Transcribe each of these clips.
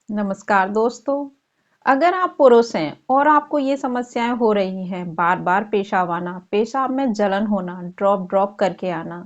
नमस्कार दोस्तों। अगर आप पुरुष हैं और आपको ये समस्याएं हो रही हैं, बार बार पेशाब आना, पेशाब में जलन होना, ड्रॉप ड्रॉप करके आना,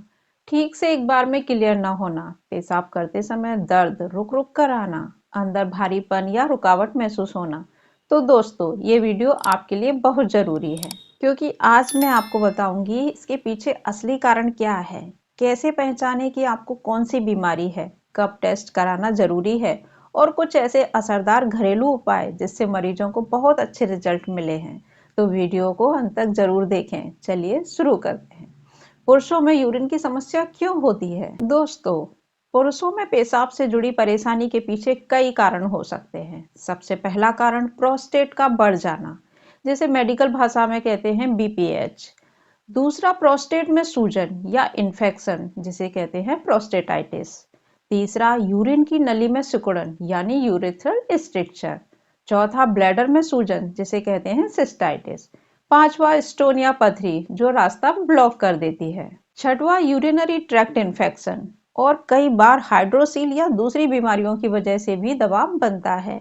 ठीक से एक बार में क्लियर ना होना, पेशाब करते समय दर्द रुक रुक कर आना, अंदर भारीपन या रुकावट महसूस होना, तो दोस्तों ये वीडियो आपके लिए बहुत जरूरी है। क्योंकि आज मैं आपको बताऊंगी इसके पीछे असली कारण क्या है, कैसे पहचाने कि आपको कौन सी बीमारी है, कब टेस्ट कराना जरूरी है और कुछ ऐसे असरदार घरेलू उपाय जिससे मरीजों को बहुत अच्छे रिजल्ट मिले हैं। तो वीडियो को अंत तक जरूर देखें। चलिए शुरू करते हैं। पुरुषों में यूरिन की समस्या क्यों होती है? दोस्तों, पुरुषों में पेशाब से जुड़ी परेशानी के पीछे कई कारण हो सकते हैं। सबसे पहला कारण प्रोस्टेट का बढ़ जाना, जिसे मेडिकल भाषा में कहते हैं बीपीएच। दूसरा, प्रोस्टेट में सूजन या इन्फेक्शन, जिसे कहते हैं प्रोस्टेटाइटिस। तीसरा, यूरिन की नली में सिकुड़न यानी यूरेथ्रल स्ट्रिक्चर। चौथा, ब्लैडर में सूजन, जिसे कहते हैं सिस्टाइटिस। पांचवा, स्टोन या पथरी जो रास्ता ब्लॉक कर देती है। छठवां, यूरिनरी ट्रैक्ट इन्फेक्शन। और कई बार हाइड्रोसील या दूसरी बीमारियों की वजह से भी दबाव बनता है।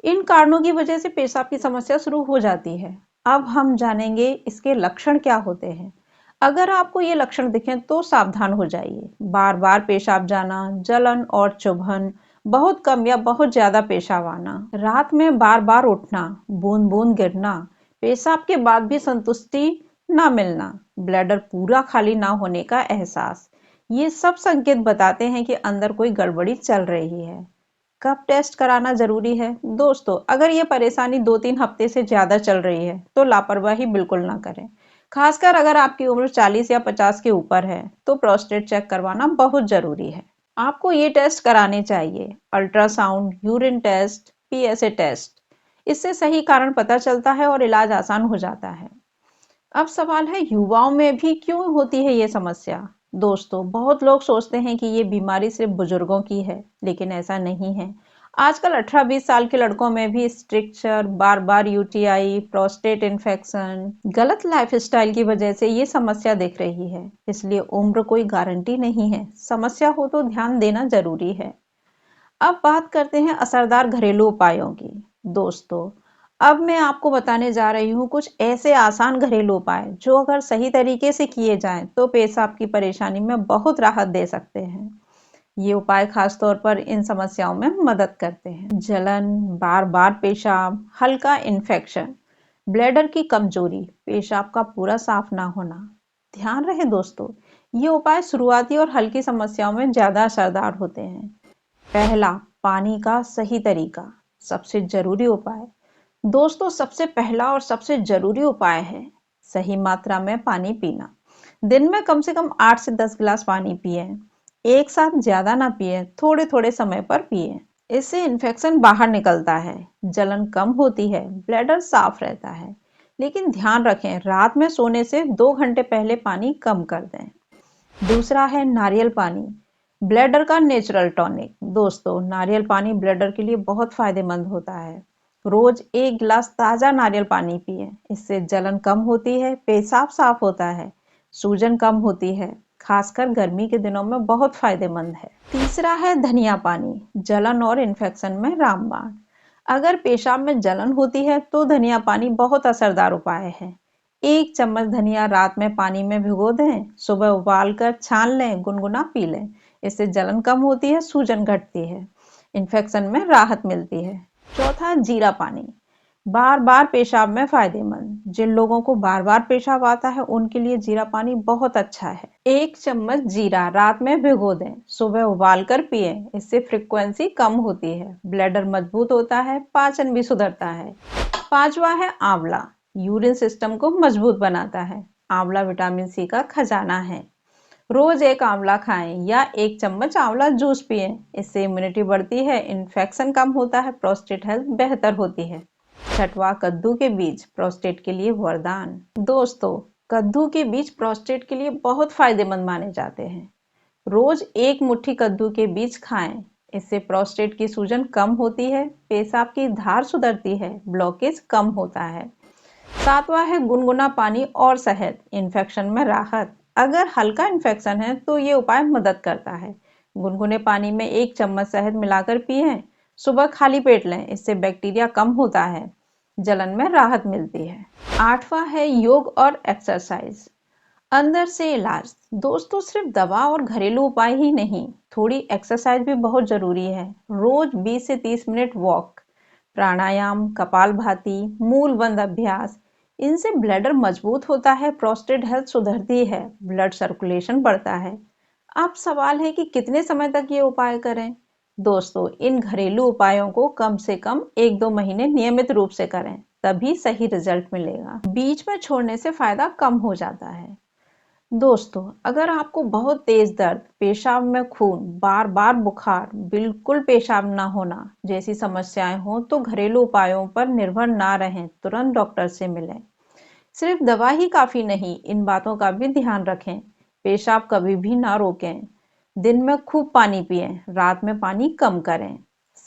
इन कारणों की वजह से पेशाब की समस्या शुरू हो जाती है। अब हम जानेंगे इसके लक्षण क्या होते हैं। अगर आपको ये लक्षण दिखें तो सावधान हो जाइए। बार बार पेशाब जाना, जलन और चुभन, बहुत कम या बहुत ज्यादा पेशाब आना, रात में बार बार उठना, बूंद बूंद गिरना, पेशाब के बाद भी संतुष्टि ना मिलना, ब्लैडर पूरा खाली ना होने का एहसास, ये सब संकेत बताते हैं कि अंदर कोई गड़बड़ी चल रही है। कब टेस्ट कराना जरूरी है? दोस्तों, अगर ये परेशानी 2-3 हफ्ते से ज्यादा चल रही है तो लापरवाही बिल्कुल ना करें। खासकर अगर आपकी उम्र 40 या 50 के ऊपर है तो प्रोस्टेट चेक करवाना बहुत जरूरी है। आपको ये टेस्ट कराने चाहिए: ultrasound, urine test, PSA test. इससे सही कारण पता चलता है और इलाज आसान हो जाता है। अब सवाल है, युवाओं में भी क्यों होती है ये समस्या? दोस्तों, बहुत लोग सोचते हैं कि ये बीमारी सिर्फ बुजुर्गों की है, लेकिन ऐसा नहीं है। आजकल 18-20 साल के लड़कों में भी स्ट्रिक्चर, बार बार यूटीआई, प्रोस्टेट इन्फेक्शन, गलत लाइफस्टाइल की वजह से ये समस्या दिख रही है। इसलिए उम्र कोई गारंटी नहीं है, समस्या हो तो ध्यान देना जरूरी है। अब बात करते हैं असरदार घरेलू उपायों की। दोस्तों, अब मैं आपको बताने जा रही हूँ कुछ ऐसे आसान घरेलू उपाय जो अगर सही तरीके से किए जाएं तो पेशाब की परेशानी में बहुत राहत दे सकते हैं। ये उपाय खास तौर पर इन समस्याओं में मदद करते हैं: जलन, बार बार पेशाब, हल्का इन्फेक्शन, ब्लैडर की कमजोरी, पेशाब का पूरा साफ ना होना। ध्यान रहे दोस्तों, ये उपाय शुरुआती और हल्की समस्याओं में ज्यादा असरदार होते हैं। पहला, पानी का सही तरीका, सबसे जरूरी उपाय। दोस्तों, सबसे पहला और सबसे जरूरी उपाय है सही मात्रा में पानी पीना। दिन में कम से कम 8 से 10 गिलास पानी पिए। एक साथ ज्यादा ना पिए, थोड़े थोड़े समय पर पिए। इससे इन्फेक्शन बाहर निकलता है, जलन कम होती है, ब्लैडर साफ रहता है। लेकिन ध्यान रखें, रात में सोने से 2 घंटे पहले पानी कम कर दें। दूसरा है नारियल पानी, ब्लैडर का नेचुरल टॉनिक। दोस्तों, नारियल पानी ब्लैडर के लिए बहुत फायदेमंद होता है। रोज 1 गिलास ताजा नारियल पानी पिए। इससे जलन कम होती है, पेशाब साफ होता है, सूजन कम होती है। खासकर गर्मी के दिनों में बहुत फायदेमंद है। तीसरा है धनिया पानी, जलन और इन्फेक्शन में रामबाण। अगर पेशाब में जलन होती है तो धनिया पानी बहुत असरदार उपाय है। 1 चम्मच धनिया रात में पानी में भिगो दें, सुबह उबाल कर छान लें, गुनगुना पी लें। इससे जलन कम होती है, सूजन घटती है, इन्फेक्शन में राहत मिलती है। चौथा, जीरा पानी, बार बार पेशाब में फायदेमंद। जिन लोगों को बार बार पेशाब आता है उनके लिए जीरा पानी बहुत अच्छा है। 1 चम्मच जीरा रात में भिगो दें, सुबह उबाल कर पिए। इससे फ्रिक्वेंसी कम होती है, ब्लैडर मजबूत होता है, पाचन भी सुधरता है। पांचवा है आंवला, यूरिन सिस्टम को मजबूत बनाता है। आंवला विटामिन सी का खजाना है। रोज 1 आंवला खाएं या 1 चम्मच आंवला जूस पिए। इससे इम्यूनिटी बढ़ती है, इन्फेक्शन कम होता है, प्रोस्टेट हेल्थ बेहतर होती है। छठवा, कद्दू के बीज, प्रोस्टेट के लिए वरदान। दोस्तों, कद्दू के बीज प्रोस्टेट के लिए बहुत फायदेमंद माने जाते हैं। रोज 1 मुट्ठी कद्दू के बीज खाएं। इससे प्रोस्टेट की सूजन कम होती है, पेशाब की धार सुधरती है, ब्लॉकेज कम होता है। सातवां है गुनगुना पानी और शहद, इन्फेक्शन में राहत। अगर हल्का इन्फेक्शन है तो ये उपाय मदद करता है। गुनगुने पानी में 1 चम्मच शहद मिलाकर पिए सुबह खाली पेट लें, इससे बैक्टीरिया कम होता है, जलन में राहत मिलती है। 8वां है योग और एक्सरसाइज। अंदर से इलाज। दोस्तों, सिर्फ दवा और घरेलू उपाय ही नहीं, थोड़ी एक्सरसाइज भी बहुत जरूरी है। रोज 20 से 30 मिनट वॉक, प्राणायाम, कपालभाति, मूल बंद अभ्यास, इनसे ब्लडर मजबूत होता है, प्रोस्टेट हेल्थ सुधरती है, ब्लड सर्कुलेशन बढ़ता है। अब सवाल है कि कितने समय तक ये उपाय करें। दोस्तों, इन घरेलू उपायों को कम से कम 1-2 महीने नियमित रूप से करें, तभी सही रिजल्ट मिलेगा। बीच में छोड़ने से फायदा कम हो जाता है। दोस्तों, अगर आपको बहुत तेज दर्द, पेशाब में खून, बार बार बुखार, बिल्कुल पेशाब ना होना जैसी समस्याएं हो तो घरेलू उपायों पर निर्भर ना रहें, तुरंत डॉक्टर से मिलें। सिर्फ दवा ही काफी नहीं, इन बातों का भी ध्यान रखें। पेशाब कभी भी ना रोकें, दिन में खूब पानी पिएं, रात में पानी कम करें,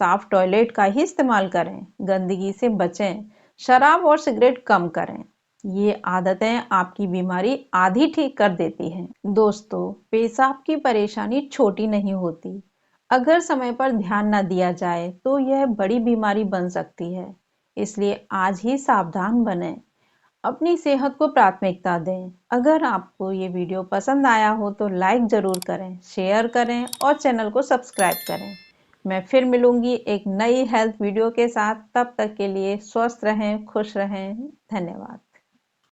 साफ टॉयलेट का ही इस्तेमाल करें, गंदगी से बचें, शराब और सिगरेट कम करें। ये आदतें आपकी बीमारी आधी ठीक कर देती हैं। दोस्तों, पेशाब की परेशानी छोटी नहीं होती। अगर समय पर ध्यान न दिया जाए तो यह बड़ी बीमारी बन सकती है। इसलिए आज ही सावधान बनें, अपनी सेहत को प्राथमिकता दें। अगर आपको ये वीडियो पसंद आया हो तो लाइक ज़रूर करें, शेयर करें और चैनल को सब्सक्राइब करें। मैं फिर मिलूंगी एक नई हेल्थ वीडियो के साथ। तब तक के लिए स्वस्थ रहें, खुश रहें। धन्यवाद।